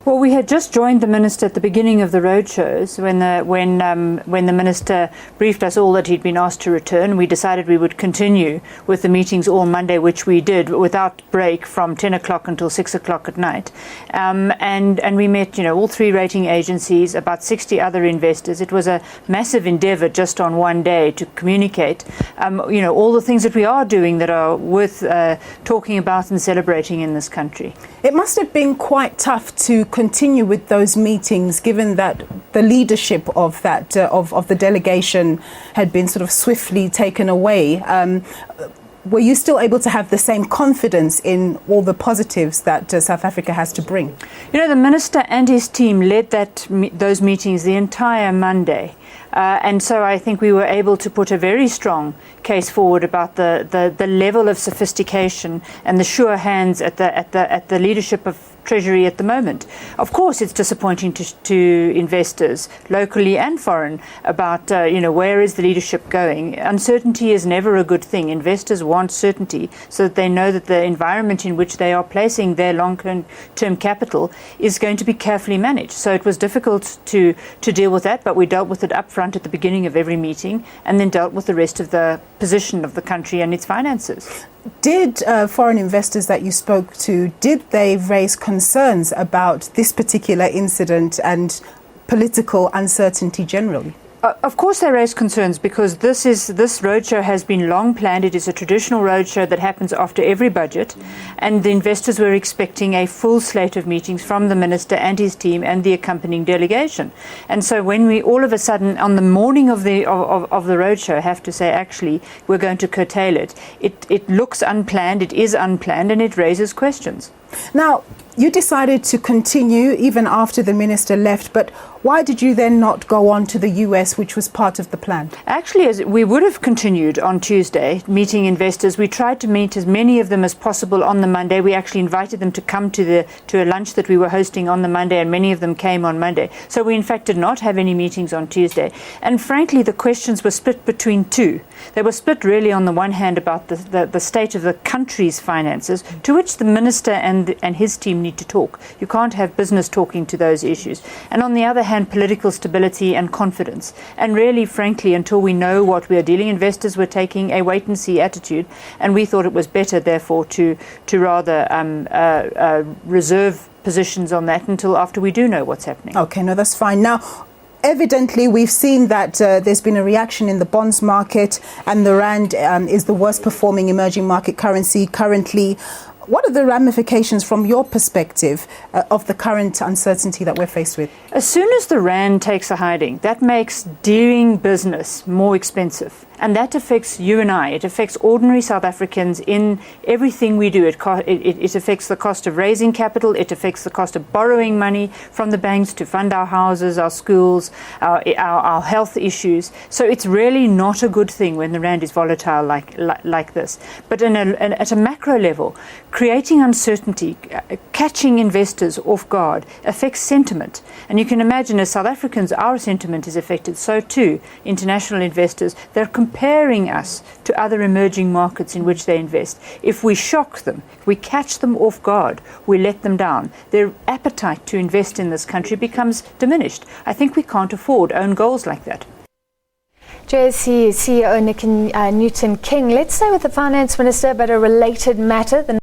Well, we had just joined the minister at the beginning of the roadshows when the minister briefed us all that he'd been asked to return. We decided we would continue with the meetings all Monday, which we did without break from 10 o'clock until 6 o'clock at night. And we met, all three rating agencies, about 60 other investors. It was a massive endeavour just on one day to communicate, all the things that we are doing that are worth talking about and celebrating in this country. It must have been quite tough to continue with those meetings, given that the leadership of that of the delegation had been sort of swiftly taken away. Were you still able to have the same confidence in all the positives that South Africa has to bring? The minister and his team led those meetings the entire Monday. And so I think we were able to put a very strong case forward about the level of sophistication and the sure hands at the leadership of Treasury at the moment. Of course, it's disappointing to investors, locally and foreign, about where is the leadership going. Uncertainty is never a good thing. Investors want certainty so that they know that the environment in which they are placing their long-term capital is going to be carefully managed. So it was difficult to deal with that, but we dealt with it up front at the beginning of every meeting and then dealt with the rest of the position of the country and its finances. Did foreign investors that you spoke to, did they raise concerns about this particular incident and political uncertainty generally? Of course they raise concerns, because this roadshow has been long planned. It is a traditional roadshow that happens after every budget, and the investors were expecting a full slate of meetings from the minister and his team and the accompanying delegation. And so when we all of a sudden on the morning of the roadshow have to say, actually, we're going to curtail it, it looks unplanned, it is unplanned, and it raises questions. Now, you decided to continue even after the minister left, but why did you then not go on to the US, which was part of the plan? Actually, we would have continued on Tuesday, meeting investors. We tried to meet as many of them as possible on the Monday. We actually invited them to come to a lunch that we were hosting on the Monday, and many of them came on Monday. So we, in fact, did not have any meetings on Tuesday. And frankly, the questions were split between two. They were split really on the one hand about the state of the country's finances, to which the minister and his team need to talk. You can't have business talking to those issues. And on the other hand, political stability and confidence. And really, frankly, until we know what we are dealing, investors were taking a wait-and-see attitude, and we thought it was better, therefore, to rather reserve positions on that until after we do know what's happening. Okay, no, that's fine. Now, evidently, we've seen that there's been a reaction in the bonds market, and the rand is the worst performing emerging market currency currently. What are the ramifications from your perspective of the current uncertainty that we're faced with? As soon as the rand takes a hiding, that makes doing business more expensive. And that affects you and I. It affects ordinary South Africans in everything we do. It affects the cost of raising capital. It affects the cost of borrowing money from the banks to fund our houses, our schools, our health issues. So it's really not a good thing when the rand is volatile like this. But at a macro level, creating uncertainty, catching investors off guard, affects sentiment. And you can imagine, as South Africans, our sentiment is affected. So too, international investors, they're comparing us to other emerging markets in which they invest. If we shock them, if we catch them off guard, we let them down, their appetite to invest in this country becomes diminished. I think we can't afford own goals like that. JSE CEO Nicky Newton-King. Let's stay with the finance minister, but a related matter.